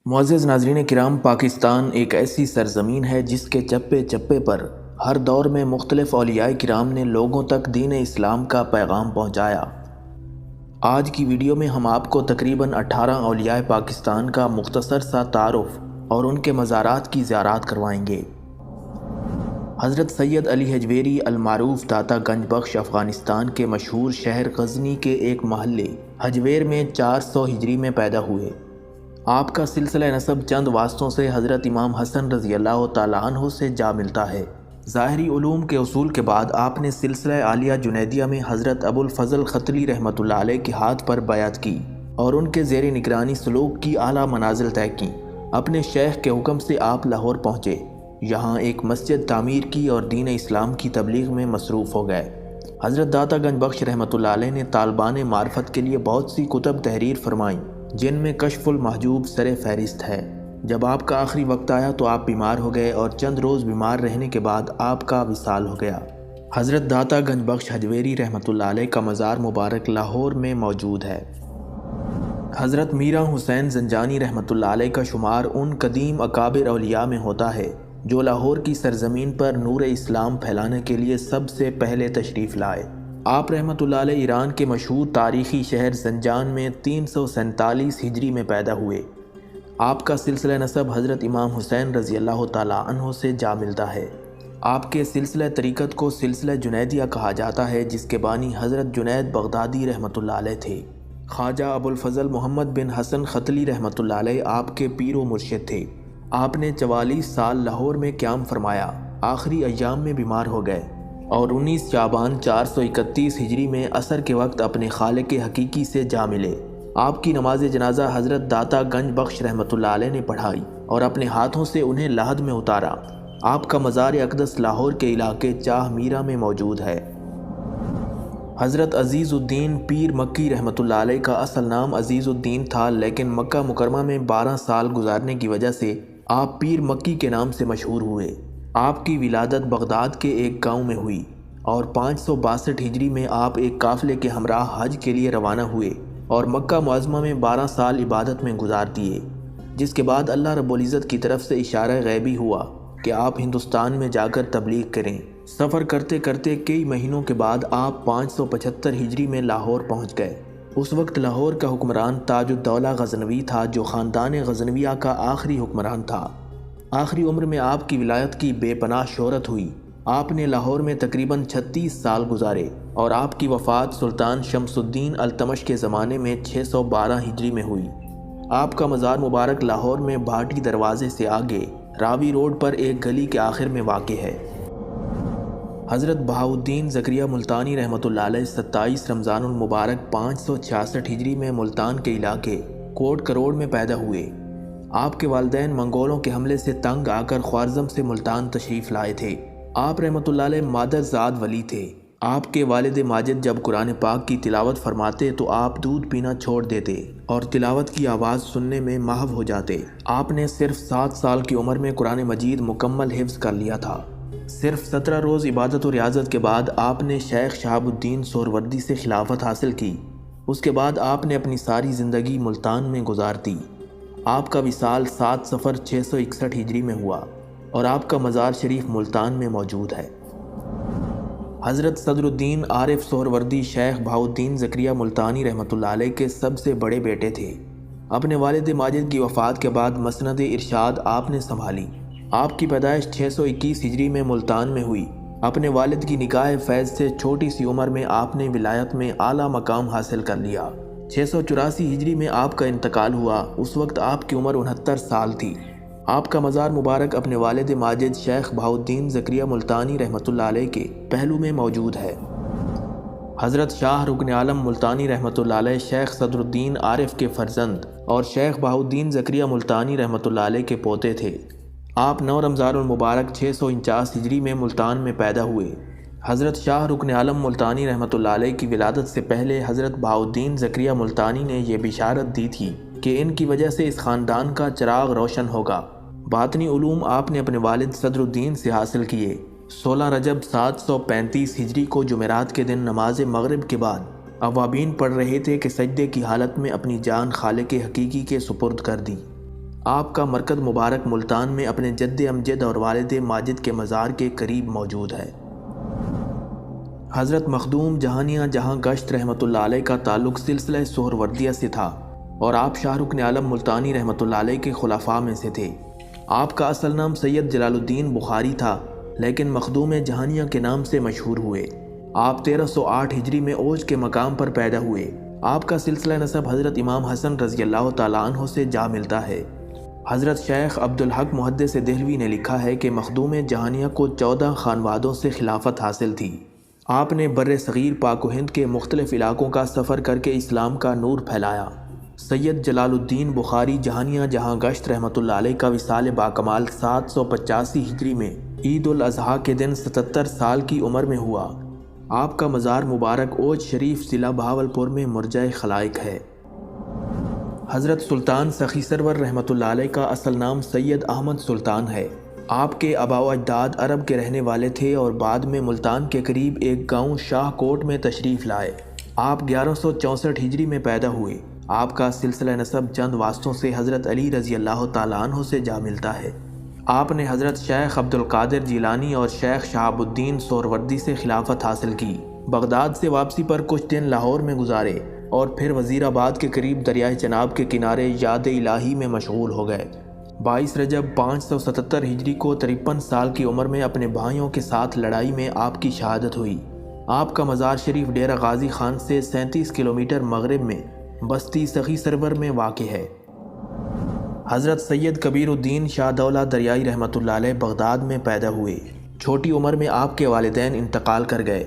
معزز ناظرین کرام، پاکستان ایک ایسی سرزمین ہے جس کے چپے چپے پر ہر دور میں مختلف اولیاء کرام نے لوگوں تک دین اسلام کا پیغام پہنچایا۔ آج کی ویڈیو میں ہم آپ کو تقریباً 18 اولیاء پاکستان کا مختصر سا تعارف اور ان کے مزارات کی زیارات کروائیں گے۔ حضرت سید علی حجویری المعروف داتا گنج بخش افغانستان کے مشہور شہر غزنی کے ایک محلے حجویر میں 400 ہجری میں پیدا ہوئے۔ آپ کا سلسلہ نسب چند واسطوں سے حضرت امام حسن رضی اللہ تعالیٰ عنہ سے جا ملتا ہے۔ ظاہری علوم کے اصول کے بعد آپ نے سلسلہ عالیہ جنیدیہ میں حضرت ابو الفضل ختلی رحمۃ اللہ علیہ کے ہاتھ پر بیعت کی اور ان کے زیر نگرانی سلوک کی اعلیٰ منازل طے کی۔ اپنے شیخ کے حکم سے آپ لاہور پہنچے، یہاں ایک مسجد تعمیر کی اور دین اسلام کی تبلیغ میں مصروف ہو گئے۔ حضرت داتا گنج بخش رحمۃ اللہ علیہ نے طالبان معرفت کے لیے بہت سی کتب تحریر فرمائیں، جن میں کشف المحجوب سر فہرست ہے۔ جب آپ کا آخری وقت آیا تو آپ بیمار ہو گئے اور چند روز بیمار رہنے کے بعد آپ کا وصال ہو گیا۔ حضرت داتا گنج بخش حجویری رحمۃ اللہ علیہ کا مزار مبارک لاہور میں موجود ہے۔ حضرت میرا حسین زنجانی رحمۃ اللہ علیہ کا شمار ان قدیم اکابر اولیاء میں ہوتا ہے جو لاہور کی سرزمین پر نور اسلام پھیلانے کے لیے سب سے پہلے تشریف لائے۔ آپ رحمۃ اللہ علیہ ایران کے مشہور تاریخی شہر زنجان میں 347 ہجری میں پیدا ہوئے۔ آپ کا سلسلہ نسب حضرت امام حسین رضی اللہ تعالیٰ عنہ سے جا ملتا ہے۔ آپ کے سلسلہ طریقت کو سلسلہ جنیدیہ کہا جاتا ہے، جس کے بانی حضرت جنید بغدادی رحمۃ اللہ علیہ تھے۔ خواجہ ابو الفضل محمد بن حسن ختلی رحمۃ اللہ علیہ آپ کے پیر و مرشد تھے۔ آپ نے 44 سال لاہور میں قیام فرمایا، آخری ایام میں بیمار ہو گئے اور 19 شعبان 431 ہجری میں عصر کے وقت اپنے خالق حقیقی سے جا ملے۔ آپ کی نماز جنازہ حضرت داتا گنج بخش رحمۃ اللہ علیہ نے پڑھائی اور اپنے ہاتھوں سے انہیں لحد میں اتارا۔ آپ کا مزار اقدس لاہور کے علاقے چاہ میرا میں موجود ہے۔ حضرت عزیز الدین پیر مکی رحمۃ اللہ علیہ کا اصل نام عزیز الدین تھا، لیکن مکہ مکرمہ میں 12 سال گزارنے کی وجہ سے آپ پیر مکی کے نام سے مشہور ہوئے۔ آپ کی ولادت بغداد کے ایک گاؤں میں ہوئی اور 562 ہجری میں آپ ایک قافلے کے ہمراہ حج کے لیے روانہ ہوئے اور مکہ معظمہ میں 12 سال عبادت میں گزار دیے، جس کے بعد اللہ رب العزت کی طرف سے اشارہ غیبی ہوا کہ آپ ہندوستان میں جا کر تبلیغ کریں۔ سفر کرتے کرتے کئی مہینوں کے بعد آپ 575 ہجری میں لاہور پہنچ گئے۔ اس وقت لاہور کا حکمران تاج الدولہ غزنوی تھا، جو خاندان غزنویہ کا آخری حکمران تھا۔ آخری عمر میں آپ کی ولایت کی بے پناہ شہرت ہوئی۔ آپ نے لاہور میں تقریباً 36 سال گزارے اور آپ کی وفات سلطان شمس الدین التمش کے زمانے میں 612 ہجری میں ہوئی۔ آپ کا مزار مبارک لاہور میں بھاٹی دروازے سے آگے راوی روڈ پر ایک گلی کے آخر میں واقع ہے۔ حضرت بہاؤالدین زکریہ ملتانی رحمۃ اللہ علیہ 27 رمضان المبارک 566 ہجری میں ملتان کے علاقے کوٹ کروڑ میں پیدا ہوئے۔ آپ کے والدین منگولوں کے حملے سے تنگ آ کر خوارزم سے ملتان تشریف لائے تھے۔ آپ رحمۃ اللہ علیہ مادر زاد ولی تھے۔ آپ کے والد ماجد جب قرآن پاک کی تلاوت فرماتے تو آپ دودھ پینا چھوڑ دیتے اور تلاوت کی آواز سننے میں محو ہو جاتے۔ آپ نے صرف 7 سال کی عمر میں قرآن مجید مکمل حفظ کر لیا تھا۔ صرف 17 روز عبادت و ریاضت کے بعد آپ نے شیخ شہاب الدین سہروردی سے خلافت حاصل کی۔ اس کے بعد آپ نے اپنی ساری زندگی ملتان میں گزار دی۔ آپ کا وصال 7 صفر 661 ہجری میں ہوا اور آپ کا مزار شریف ملتان میں موجود ہے۔ حضرت صدر الدین عارف سہروردی شیخ بہاؤالدین زکریہ ملتانی رحمۃ اللہ علیہ کے سب سے بڑے بیٹے تھے۔ اپنے والد ماجد کی وفات کے بعد مسند ارشاد آپ نے سنبھالی۔ آپ کی پیدائش 621 ہجری میں ملتان میں ہوئی۔ اپنے والد کی نکاح فیض سے چھوٹی سی عمر میں آپ نے ولایت میں اعلیٰ مقام حاصل کر لیا۔ 684 ہجری میں آپ کا انتقال ہوا۔ اس وقت آپ کی عمر 69 سال تھی۔ آپ کا مزار مبارک اپنے والد ماجد شیخ بہاؤالدین زکریہ ملتانی رحمۃ اللہ علیہ کے پہلو میں موجود ہے۔ حضرت شاہ رکن عالم ملتانی رحمۃ اللہ علیہ شیخ صدر الدین عارف کے فرزند اور شیخ بہاؤالدین زکریہ ملتانی رحمۃ اللہ علیہ کے پوتے تھے۔ آپ 9 رمضان المبارک 649 ہجری میں ملتان میں پیدا ہوئے۔ حضرت شاہ رکن عالم ملتانی رحمۃ اللہ علیہ کی ولادت سے پہلے حضرت بہاؤالدین زکریہ ملتانی نے یہ بشارت دی تھی کہ ان کی وجہ سے اس خاندان کا چراغ روشن ہوگا۔ باطنی علوم آپ نے اپنے والد صدر الدین سے حاصل کیے۔ 16 رجب 735 ہجری کو جمعرات کے دن نماز مغرب کے بعد اوابین پڑھ رہے تھے کہ سجدے کی حالت میں اپنی جان خالق حقیقی کے سپرد کر دی۔ آپ کا مرکز مبارک ملتان میں اپنے جد امجد اور والد ماجد کے مزار کے قریب موجود ہے۔ حضرت مخدوم جہانیاں جہاں گشت رحمۃ اللہ علیہ کا تعلق سلسلہ سہروردیہ سے تھا اور آپ شاہ رکن عالم ملتانی رحمۃ اللہ علیہ کے خلفاء میں سے تھے۔ آپ کا اصل نام سید جلال الدین بخاری تھا، لیکن مخدوم جہانیاں کے نام سے مشہور ہوئے۔ آپ 1308 ہجری میں اوج کے مقام پر پیدا ہوئے۔ آپ کا سلسلہ نسب حضرت امام حسن رضی اللہ تعالیٰ عنہ سے جا ملتا ہے۔ حضرت شیخ عبدالحق محدث دہلوی نے لکھا ہے کہ مخدوم جہانیاں کو 14 خانوادوں سے خلافت حاصل تھی۔ آپ نے بر صغیر پاک و ہند کے مختلف علاقوں کا سفر کر کے اسلام کا نور پھیلایا۔ سید جلال الدین بخاری جہانیاں جہاں گشت رحمۃ اللہ علیہ کا وصال باکمال 785 ہجری میں عید الاضحیٰ کے دن 77 سال کی عمر میں ہوا۔ آپ کا مزار مبارک اوج شریف ضلع بہاولپور میں مرجع خلائق ہے۔ حضرت سلطان سخی سرور رحمۃ اللہ علیہ کا اصل نام سید احمد سلطان ہے۔ آپ کے آباء و اجداد عرب کے رہنے والے تھے اور بعد میں ملتان کے قریب ایک گاؤں شاہ کوٹ میں تشریف لائے۔ آپ 1164 ہجری میں پیدا ہوئے۔ آپ کا سلسلہ نسب چند واسطوں سے حضرت علی رضی اللہ تعالیٰ عنہ سے جا ملتا ہے۔ آپ نے حضرت شیخ عبدالقادر جیلانی اور شیخ شہاب الدین سہروردی سے خلافت حاصل کی۔ بغداد سے واپسی پر کچھ دن لاہور میں گزارے اور پھر وزیر آباد کے قریب دریائے چناب کے کنارے یاد الہی میں مشغول ہو گئے۔ 22 رجب 577 ہجری کو 53 سال کی عمر میں اپنے بھائیوں کے ساتھ لڑائی میں آپ کی شہادت ہوئی۔ آپ کا مزار شریف ڈیرہ غازی خان سے 37 کلومیٹر مغرب میں بستی سخی سرور میں واقع ہے۔ حضرت سید کبیر الدین شاہ دولہ دریائی رحمۃ اللہ علیہ بغداد میں پیدا ہوئے۔ چھوٹی عمر میں آپ کے والدین انتقال کر گئے۔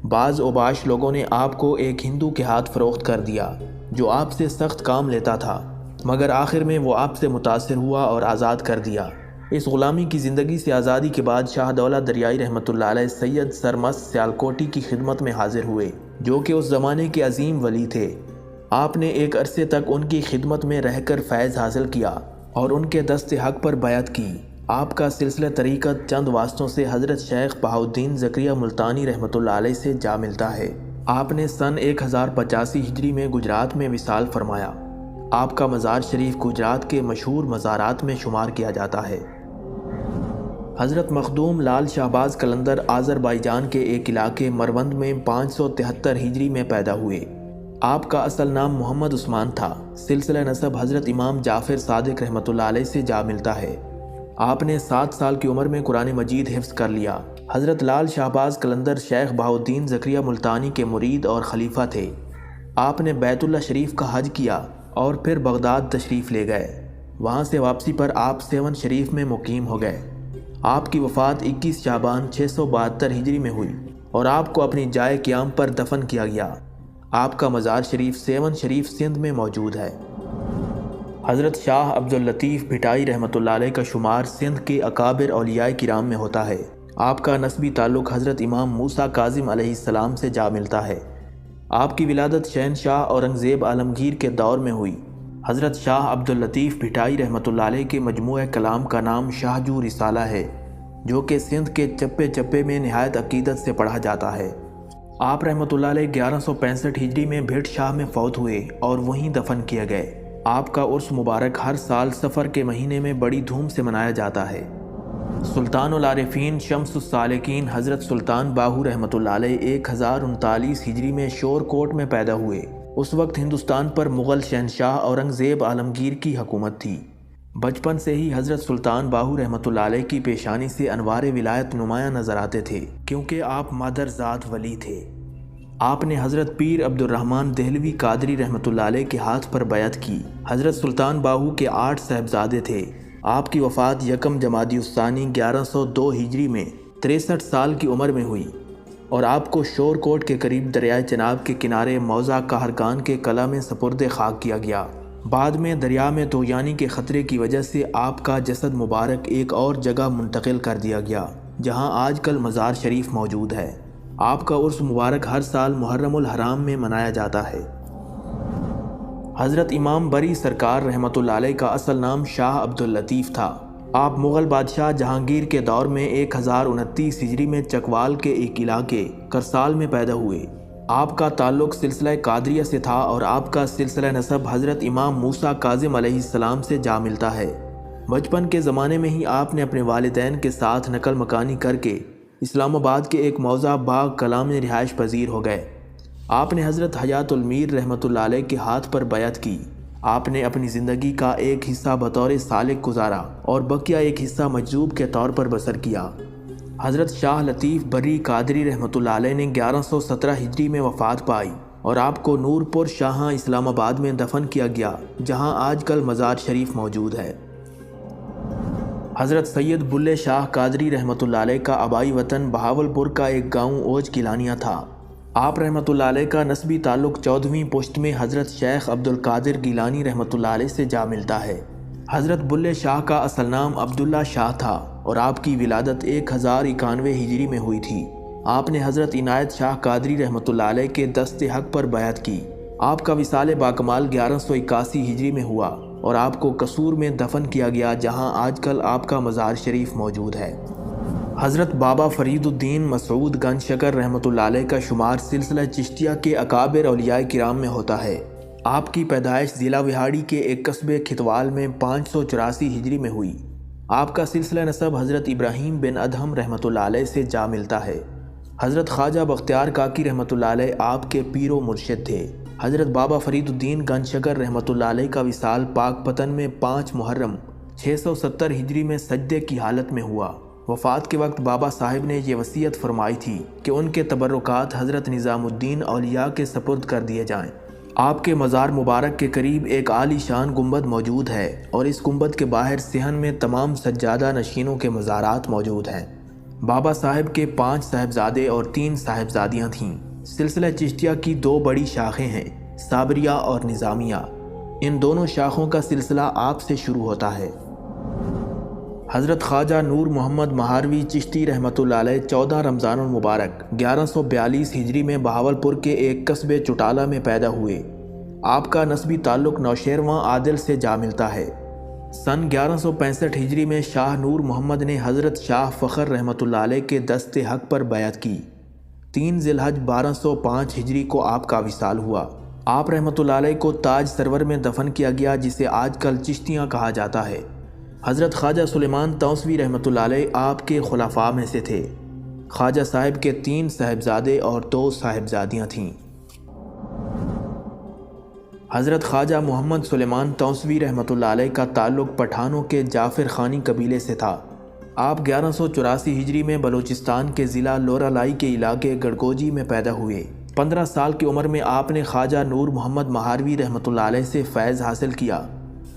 بعض اوباش لوگوں نے آپ کو ایک ہندو کے ہاتھ فروخت کر دیا جو آپ سے سخت کام لیتا تھا، مگر آخر میں وہ آپ سے متاثر ہوا اور آزاد کر دیا۔ اس غلامی کی زندگی سے آزادی کے بعد شاہ دولہ دریائی رحمۃ اللہ علیہ سید سرمست سیالکوٹی کی خدمت میں حاضر ہوئے، جو کہ اس زمانے کے عظیم ولی تھے۔ آپ نے ایک عرصے تک ان کی خدمت میں رہ کر فیض حاصل کیا اور ان کے دست حق پر بیعت کی۔ آپ کا سلسلہ طریقت چند واسطوں سے حضرت شیخ بہاؤالدین زکریہ ملتانی رحمۃ اللہ علیہ سے جا ملتا ہے۔ آپ نے سن 1085 ہجری میں گجرات میں وصال فرمایا۔ آپ کا مزار شریف گجرات کے مشہور مزارات میں شمار کیا جاتا ہے۔ حضرت مخدوم لال شہباز قلندر آذربائیجان کے ایک علاقے مروند میں 573 ہجری میں پیدا ہوئے۔ آپ کا اصل نام محمد عثمان تھا۔ سلسلہ نسب حضرت امام جعفر صادق رحمۃ اللہ علیہ سے جا ملتا ہے۔ آپ نے 7 سال کی عمر میں قرآن مجید حفظ کر لیا۔ حضرت لال شہباز قلندر شیخ بہاؤالدین زکریہ ملتانی کے مرید اور خلیفہ تھے۔ آپ نے بیت اللہ شریف کا حج کیا اور پھر بغداد تشریف لے گئے۔ وہاں سے واپسی پر آپ سیون شریف میں مقیم ہو گئے۔ آپ کی وفات 21 شعبان 672 ہجری میں ہوئی اور آپ کو اپنی جائے قیام پر دفن کیا گیا۔ آپ کا مزار شریف سیون شریف سندھ میں موجود ہے۔ حضرت شاہ عبداللطیف بھٹائی رحمۃ اللہ علیہ کا شمار سندھ کے اکابر اولیاء کرام میں ہوتا ہے۔ آپ کا نسبی تعلق حضرت امام موسیٰ کاظم علیہ السلام سے جا ملتا ہے۔ آپ کی ولادت شہنشاہ اورنگزیب عالمگیر کے دور میں ہوئی۔ حضرت شاہ عبداللطیف بھٹائی رحمۃ اللہ علیہ کے مجموعہ کلام کا نام شاہجو رسالہ ہے، جو کہ سندھ کے چپے چپے میں نہایت عقیدت سے پڑھا جاتا ہے۔ آپ رحمۃ اللہ علیہ 1165 ہجری میں بھٹ شاہ میں فوت ہوئے اور وہیں دفن کیے گئے۔ آپ کا عرس مبارک ہر سال صفر کے مہینے میں بڑی دھوم سے منایا جاتا ہے۔ سلطان العارفین شمس السالکین حضرت سلطان باہو رحمۃ اللہ علیہ 1039 ہجری میں شور کوٹ میں پیدا ہوئے۔ اس وقت ہندوستان پر مغل شہنشاہ اورنگزیب عالمگیر کی حکومت تھی۔ بچپن سے ہی حضرت سلطان باہو رحمۃ اللہ علیہ کی پیشانی سے انوار ولایت نمایاں نظر آتے تھے، کیونکہ آپ مادرزاد ولی تھے۔ آپ نے حضرت پیر عبد الرحمن دہلوی قادری رحمۃ اللہ علیہ کے ہاتھ پر بیعت کی۔ حضرت سلطان باہو کے 8 صاحبزادے تھے۔ آپ کی وفات 1 جمادی الثانی 1102 ہجری میں 63 سال کی عمر میں ہوئی اور آپ کو شور کوٹ کے قریب دریائے چناب کے کنارے موضع قہرگان کے قلعہ میں سپرد خاک کیا گیا۔ بعد میں دریا میں طغیانی کے خطرے کی وجہ سے آپ کا جسد مبارک ایک اور جگہ منتقل کر دیا گیا، جہاں آج کل مزار شریف موجود ہے۔ آپ کا عرس مبارک ہر سال محرم الحرام میں منایا جاتا ہے۔ حضرت امام بری سرکار رحمۃ اللہ علیہ کا اصل نام شاہ عبداللطیف تھا۔ آپ مغل بادشاہ جہانگیر کے دور میں 1029 ہجری میں چکوال کے ایک علاقے کرسال میں پیدا ہوئے۔ آپ کا تعلق سلسلہ قادریہ سے تھا اور آپ کا سلسلہ نسب حضرت امام موسیٰ کاظم علیہ السلام سے جا ملتا ہے۔ بچپن کے زمانے میں ہی آپ نے اپنے والدین کے ساتھ نقل مکانی کر کے اسلام آباد کے ایک موضع باغ کلام میں رہائش پذیر ہو گئے۔ آپ نے حضرت حیات المیر رحمۃ اللہ علیہ کے ہاتھ پر بیعت کی۔ آپ نے اپنی زندگی کا ایک حصہ بطور سالک گزارا اور بقیہ ایک حصہ مجذوب کے طور پر بسر کیا۔ حضرت شاہ لطیف بری قادری رحمۃ اللہ علیہ نے 1117 ہجری میں وفات پائی اور آپ کو نور پور شاہاں اسلام آباد میں دفن کیا گیا، جہاں آج کل مزار شریف موجود ہے۔ حضرت سید بلے شاہ قادری رحمۃ اللہ علیہ کا آبائی وطن بہاولپور کا ایک گاؤں اوج گیلانیہ تھا۔ آپ رحمۃ اللہ علیہ کا نسبی تعلق 14ویں پشت میں حضرت شیخ عبد القادر گیلانی رحمۃ اللہ علیہ سے جا ملتا ہے۔ حضرت بلے شاہ کا اصل نام عبداللہ شاہ تھا اور آپ کی ولادت 1091 ہجری میں ہوئی تھی۔ آپ نے حضرت عنایت شاہ قادری رحمۃ اللہ علیہ کے دست حق پر بیعت کی۔ آپ کا وصال باکمال 1181 ہجری میں ہوا اور آپ کو قصور میں دفن کیا گیا، جہاں آج کل آپ کا مزار شریف موجود ہے۔ حضرت بابا فرید الدین مسعود گنج شکر رحمۃ اللہ علیہ کا شمار سلسلہ چشتیہ کے اکابر اولیاء کرام میں ہوتا ہے۔ آپ کی پیدائش ضلع وہاڑی کے ایک قصبے کھتوال میں 584 ہجری میں ہوئی۔ آپ کا سلسلہ نسب حضرت ابراہیم بن ادہم رحمۃ اللہ علیہ سے جا ملتا ہے۔ حضرت خواجہ بختیار کاکی رحمۃ اللہ علیہ آپ کے پیر و مرشد تھے۔ حضرت بابا فرید الدین گنج شکر رحمۃ اللہ علیہ کا وصال پاک پتن میں 5 محرم 670 ہجری میں سجدے کی حالت میں ہوا۔ وفات کے وقت بابا صاحب نے یہ وصیت فرمائی تھی کہ ان کے تبرکات حضرت نظام الدین اولیاء کے سپرد کر دیے جائیں۔ آپ کے مزار مبارک کے قریب ایک عالی شان گنبد موجود ہے اور اس گنبد کے باہر صحن میں تمام سجادہ نشینوں کے مزارات موجود ہیں۔ بابا صاحب کے 5 صاحبزادے اور 3 صاحبزادیاں تھیں۔ سلسلہ چشتیہ کی 2 بڑی شاخیں ہیں، صابریہ اور نظامیہ۔ ان دونوں شاخوں کا سلسلہ آپ سے شروع ہوتا ہے۔ حضرت خواجہ نور محمد مہاروی چشتی رحمۃ اللہ علیہ 14 رمضان المبارک 1142 ہجری میں بہاولپور کے ایک قصبے چٹالہ میں پیدا ہوئے۔ آپ کا نسبی تعلق نوشیروان عادل سے جا ملتا ہے۔ سن 1165 ہجری میں شاہ نور محمد نے حضرت شاہ فخر رحمۃ اللہ علیہ کے دست حق پر بیعت کی۔ 3 ذی الحج 1205 ہجری کو آپ کا وصال ہوا۔ آپ رحمۃ اللہ علیہ کو تاج سرور میں دفن کیا گیا، جسے آج کل چشتیاں کہا جاتا ہے۔ حضرت خواجہ سلیمان توسوی رحمۃ اللہ علیہ آپ کے خلفاء میں سے تھے۔ خواجہ صاحب کے 3 صاحبزادے اور 2 صاحبزادیاں تھیں۔ حضرت خواجہ محمد سلیمان توسوی رحمۃ اللہ علیہ کا تعلق پٹھانوں کے جعفر خانی قبیلے سے تھا۔ آپ 1184 ہجری میں بلوچستان کے ضلع لورالائی کے علاقے گڑگوجی میں پیدا ہوئے۔ 15 سال کی عمر میں آپ نے خواجہ نور محمد مہاروی رحمۃ اللہ علیہ سے فیض حاصل کیا۔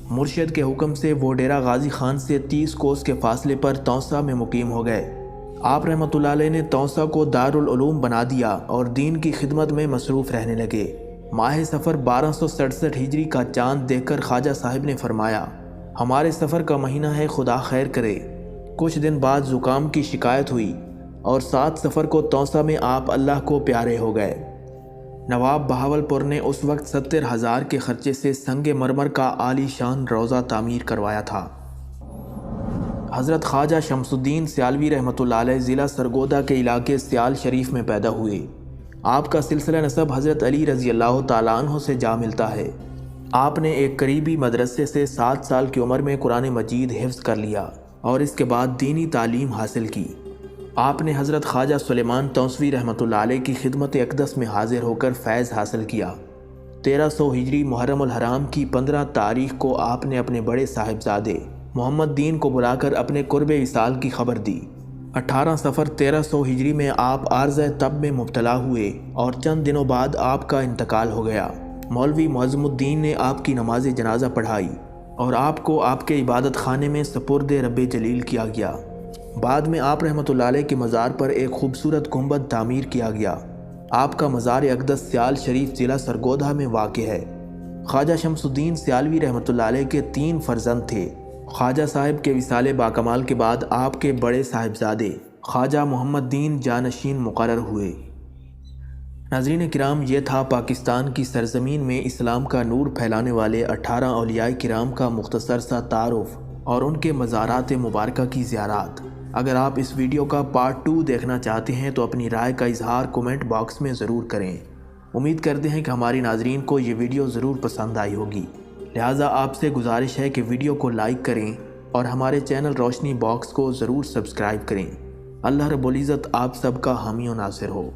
مرشد کے حکم سے وہ ڈیرہ غازی خان سے 30 کوس کے فاصلے پر توسہ میں مقیم ہو گئے۔ آپ رحمۃ اللہ علیہ نے توسہ کو دارالعلوم بنا دیا اور دین کی خدمت میں مصروف رہنے لگے۔ ماہ سفر 1267 ہجری کا چاند دیکھ کر خواجہ صاحب نے فرمایا، ہمارے سفر کا مہینہ ہے، خدا خیر کرے۔ کچھ دن بعد زکام کی شکایت ہوئی اور 7 سفر کو توسہ میں آپ اللہ کو پیارے ہو گئے۔ نواب بہاولپور نے اس وقت 70,000 کے خرچے سے سنگ مرمر کا عالی شان روضہ تعمیر کروایا تھا۔ حضرت خواجہ شمس الدین سیالوی رحمۃ اللہ علیہ ضلع سرگودا کے علاقے سیال شریف میں پیدا ہوئے۔ آپ کا سلسلہ نسب حضرت علی رضی اللہ تعالیٰ عنہ سے جا ملتا ہے۔ آپ نے ایک قریبی مدرسے سے 7 سال کی عمر میں قرآن مجید حفظ کر لیا اور اس کے بعد دینی تعلیم حاصل کی۔ آپ نے حضرت خواجہ سلیمان توسوی رحمۃ اللہ علیہ کی خدمت اقدس میں حاضر ہو کر فیض حاصل کیا۔ 1300 ہجری محرم الحرام کی 15 تاریخ کو آپ نے اپنے بڑے صاحبزادے محمد دین کو بلا کر اپنے قرب وصال کی خبر دی۔ 18 سفر 1300 ہجری میں آپ عارضہ تب میں مبتلا ہوئے اور چند دنوں بعد آپ کا انتقال ہو گیا۔ مولوی معظم الدین نے آپ کی نماز جنازہ پڑھائی اور آپ کو آپ کے عبادت خانے میں سپرد رب جلیل کیا گیا۔ بعد میں آپ رحمۃ اللہ علیہ کے مزار پر ایک خوبصورت گنبد تعمیر کیا گیا۔ آپ کا مزار اقدس سیال شریف ضلع سرگودا میں واقع ہے۔ خواجہ شمس الدین سیالوی رحمۃ اللہ علیہ کے 3 فرزند تھے۔ خواجہ صاحب کے وصال باکمال کے بعد آپ کے بڑے صاحبزادے خواجہ محمد دین جانشین مقرر ہوئے۔ ناظرین کرام، یہ تھا پاکستان کی سرزمین میں اسلام کا نور پھیلانے والے 18 اولیاء کرام کا مختصر سا تعارف اور ان کے مزارات مبارکہ کی زیارات۔ اگر آپ اس ویڈیو کا پارٹ 2 دیکھنا چاہتے ہیں تو اپنی رائے کا اظہار کومنٹ باکس میں ضرور کریں۔ امید کرتے ہیں کہ ہماری ناظرین کو یہ ویڈیو ضرور پسند آئی ہوگی، لہٰذا آپ سے گزارش ہے کہ ویڈیو کو لائک کریں اور ہمارے چینل روشنی باکس کو ضرور سبسکرائب کریں۔ اللہ رب العزت آپ سب کا حامی و ناصر ہو۔